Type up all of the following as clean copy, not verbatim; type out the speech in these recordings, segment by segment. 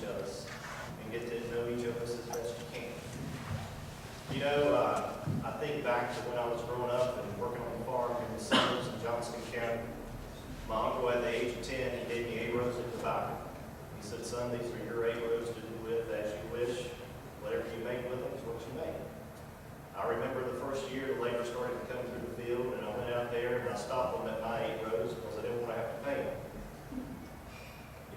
each of us and get to know each of us as best you can. You know, I think back to when I was growing up and working on the farm in the suburbs in Johnston County. My uncle at the age of 10, he gave me 8 rows of tobacco. He said, son, these are your 8 rows to do with as you wish. Whatever you make with them is what you make. I remember the first year the labor started to come through the field, and I went out there and I stopped them at my 8 rows because I didn't want to have to pay them.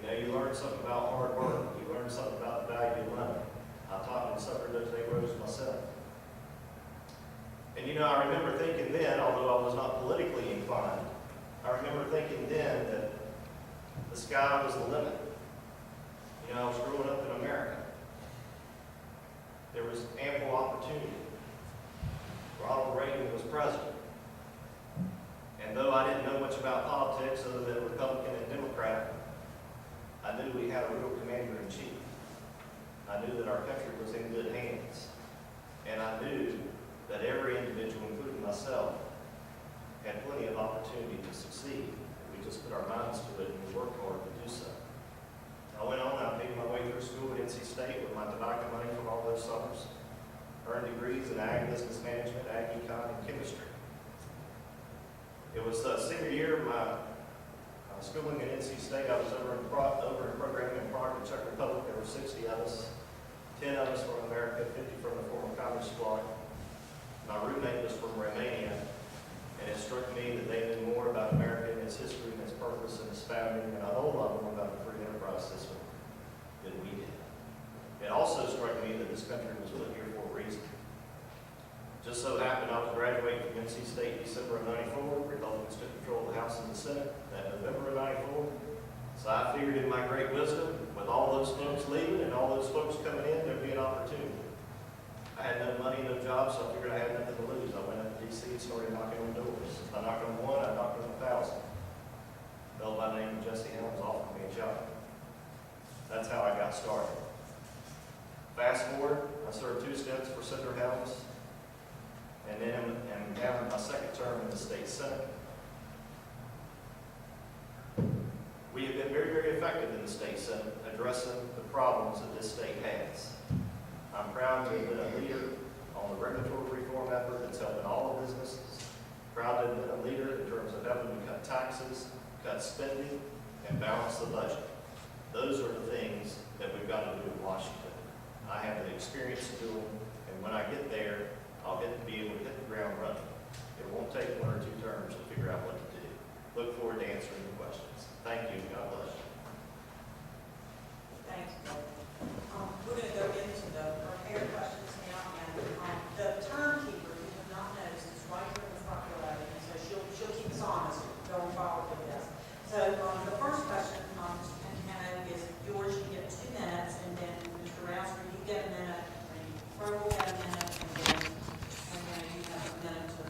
You know, you learn something about hard work. You learn something about the value of money. I taught and suffered those 8 rows myself. And you know, I remember thinking then, although I was not politically inclined, I remember thinking then that the sky was the limit. You know, I was growing up in America. There was ample opportunity. Ronald Reagan was president. And though I didn't know much about politics other than Republican and Democrat, I knew we had a real commander-in-chief. I knew that our country was in good hands. And I knew that every individual, including myself, had plenty of opportunity to succeed. We just put our minds to it and we worked hard to do so. I went on, I paid my way through school at NC State with my tobacco money from all those summers. Earned degrees in ag, business management, ag, econ, and chemistry. It was senior year of my schooling at NC State. I was over in programming in Prague, the Czech Republic. There were 60 of us. 10 of us from America, 50 from the former college squad. My roommate was from Romania, and it struck me that they knew more about America and its history and its purpose and its founding and a whole lot more about the free enterprise system than we did. It also struck me that this country was put here for a reason. Just so happened I was graduating from NC State December of '94. Republicans took control of the House and the Senate that November of '94. So I figured in my great wisdom, with all those folks leaving and all those folks coming in, there'd be an opportunity. I had no money, no job, so I figured I had nothing to lose. I went up to D.C. and started knocking on doors. I knocked on 1, I knocked on 1,000. A fellow by the name of Jesse Helms offered me a job. That's how I got started. Fast forward, I served 2 stints for Senator Helms, and then I'm now in my 2nd term in the state Senate. We have been very, very effective in the state Senate addressing the problems that this state has. I'm proud to have been a leader on the regulatory reform effort that's helping all the businesses. Proud to have been a leader in terms of helping to cut taxes, cut spending, and balance the budget. Those are the things that we've got to do in Washington. I have the experience to do them, and when I get there, I'll get to be able to hit the ground running. It won't take 1 or 2 terms to figure out what to do. Look forward to answering your questions. Thank you. God bless you. Thanks, Bill. We're going to go into the prepared questions now, and the timekeeper, if you have not noticed, is right here in the front row, and so she'll keep us honest going forward with this. So the first question, Mr. Pantano, is yours. You get 2 minutes, and then Mr. Rouser, you get a minute, and Pearl will get a minute, and then you have a minute to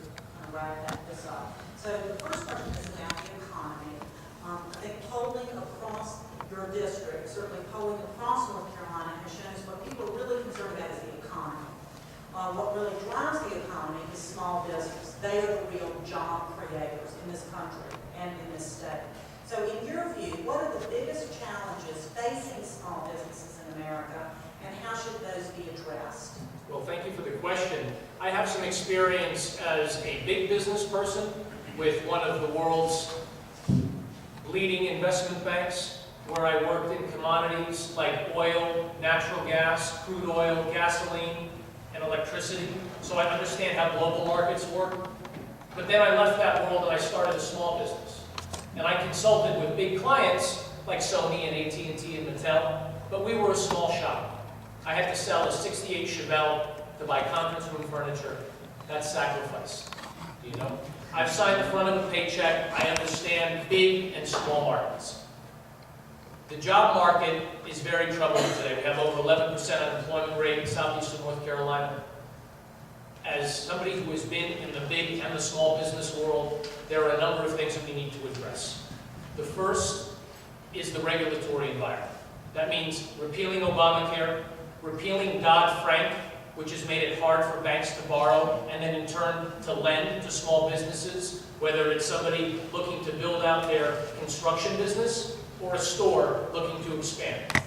wrap this up. So the first question is about the economy. I think polling across your district, certainly polling across North Carolina, has shown us what people are really concerned about is the economy. What really drives the economy is small business. They are the real job creators in this country and in this state. So in your view, what are the biggest challenges facing small businesses in America, and how should those be addressed? Well, thank you for the question. I have some experience as a big business person with one of the world's leading investment banks, where I worked in commodities like oil, natural gas, crude oil, gasoline, and electricity. So I understand how global markets work. But then I left that world and I started a small business. And I consulted with big clients like Sony and AT&T and Mattel, but we were a small shop. I had to sell a 68 Chevelle to buy conference room furniture. That's sacrifice, you know? I've signed the front of a paycheck. I understand big and small markets. The job market is very troubling today. We have over 11% unemployment rate in southeastern North Carolina. As somebody who has been in the big and the small business world, there are a number of things that we need to address. The first is the regulatory environment. That means repealing Obamacare, repealing Dodd-Frank, which has made it hard for banks to borrow and then in turn to lend to small businesses, whether it's somebody looking to build out their construction business or a store looking to expand.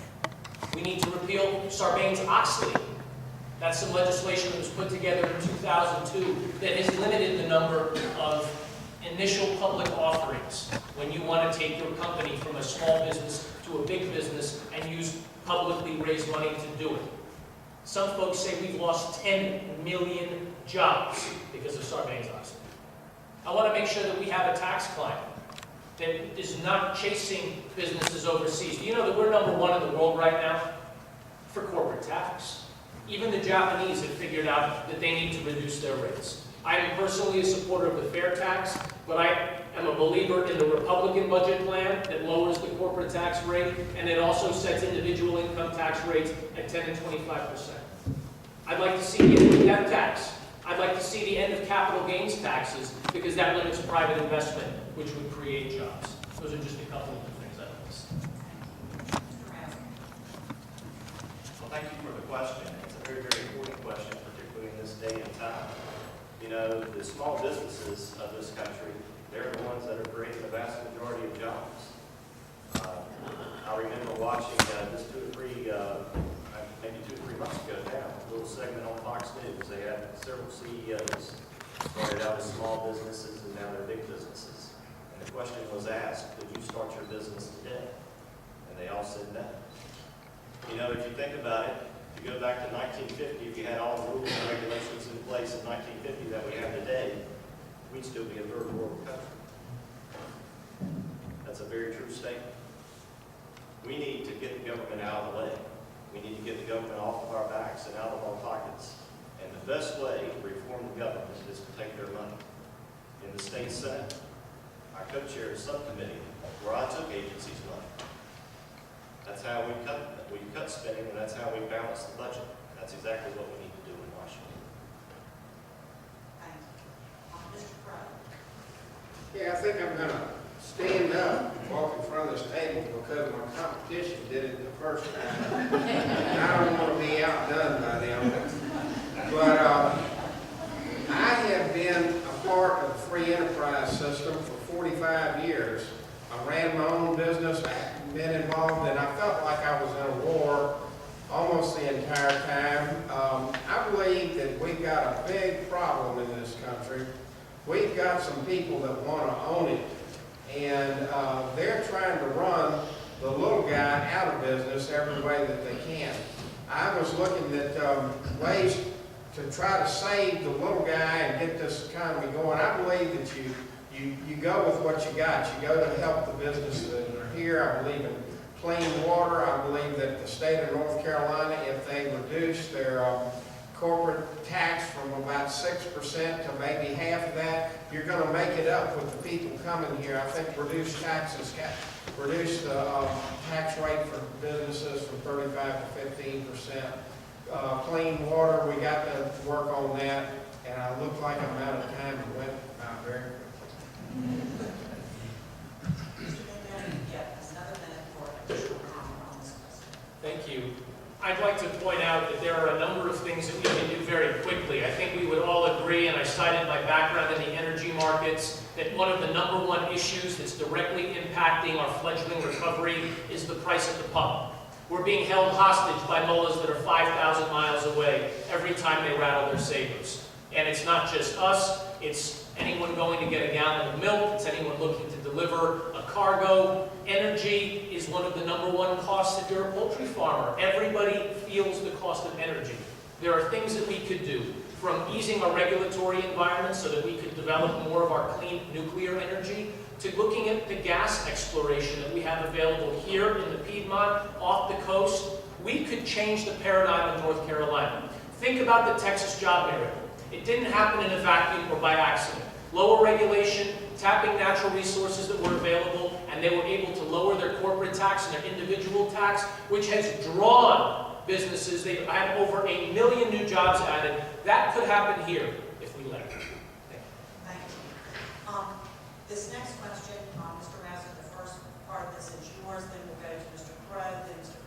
We need to repeal Sarbanes-Oxley. That's some legislation that was put together in 2002 that has limited the number of initial public offerings when you want to take your company from a small business to a big business and use publicly raised money to do it. Some folks say we've lost 10 million jobs because of Sarbanes-Oxley. I want to make sure that we have a tax climate that is not chasing businesses overseas. Do you know that we're number one in the world right now for corporate tax? Even the Japanese have figured out that they need to reduce their rates. I am personally a supporter of the fair tax, but I am a believer in the Republican budget plan that lowers the corporate tax rate, and it also sets individual income tax rates at 10 and 25%. I'd like to see the end of that tax. I'd like to see the end of capital gains taxes, because that limits private investment, which would create jobs. Those are just a couple of the things I list. Well, thank you for the question. It's a very, very important question, particularly in this day and time. You know, the small businesses of this country, they're the ones that are creating the vast majority of jobs. I remember watching just maybe 2 or 3 months ago now, a little segment on Fox News. They had several CEOs started out as small businesses and now they're big businesses. And the question was asked, did you start your business today? And they all said no. You know, if you think about it, if you go back to 1950, if you had all the rules and regulations in place in 1950 that we have today, we'd still be a third world country. That's a very true statement. We need to get the government out of the way. We need to get the government off of our backs and out of our pockets. And the best way to reform the government is to take their money. In the state Senate, I co-chaired a subcommittee where I took agencies' money. That's how we cut spending, and that's how we balance the budget. That's exactly what we need to do in Washington. Thank you. Mr. Crowe. Yeah, I think I'm going to stand up and walk in front of this table because my competition did it the first time. And I don't want to be outdone by them. But I have been a part of the free enterprise system for 45 years. I ran my own business. I've been involved, and I felt like I was in a war almost the entire time. I believe that we've got a big problem in this country. We've got some people that want to own it, and they're trying to run the little guy out of business every way that they can. I was looking at ways to try to save the little guy and get this economy going. I believe that you go with what you got. You go to help the businesses that are here. I believe in clean water. I believe that the state of North Carolina, if they reduce their corporate tax from about 6% to maybe half of that, you're going to make it up with the people coming here. I think reduce taxes, reduce the tax rate for businesses from 35 to 15%. Clean water, we got to work on that, and I look like I'm out of time and went out very quickly. Mr. Goodman, yes, another minute for additional comment on this question. Thank you. I'd like to point out that there are a number of things that we can do very quickly. I think we would all agree, and I cited my background in the energy markets, that one of the number one issues that's directly impacting our fledgling recovery is the price at the pump. We're being held hostage by mullahs that are 5,000 miles away every time they rattle their sabers. And it's not just us, it's anyone going to get a gallon of milk, it's anyone looking to deliver a cargo. Energy is one of the number one costs if you're a poultry farmer. Everybody feels the cost of energy. There are things that we could do, from easing our regulatory environment so that we could develop more of our clean nuclear energy, to looking at the gas exploration that we have available here in the Piedmont, off the coast. We could change the paradigm in North Carolina. Think about the Texas job miracle. It didn't happen in a vacuum or by accident. Lower regulation, tapping natural resources that were available, and they were able to lower their corporate tax and their individual tax, which has drawn businesses. They've had over 1 million new jobs added. That could happen here if we let it. Thank you. Thank you. This next question, Mr. Massey, the first part of this is yours, then we'll go to Mr. Crowe, then Mr.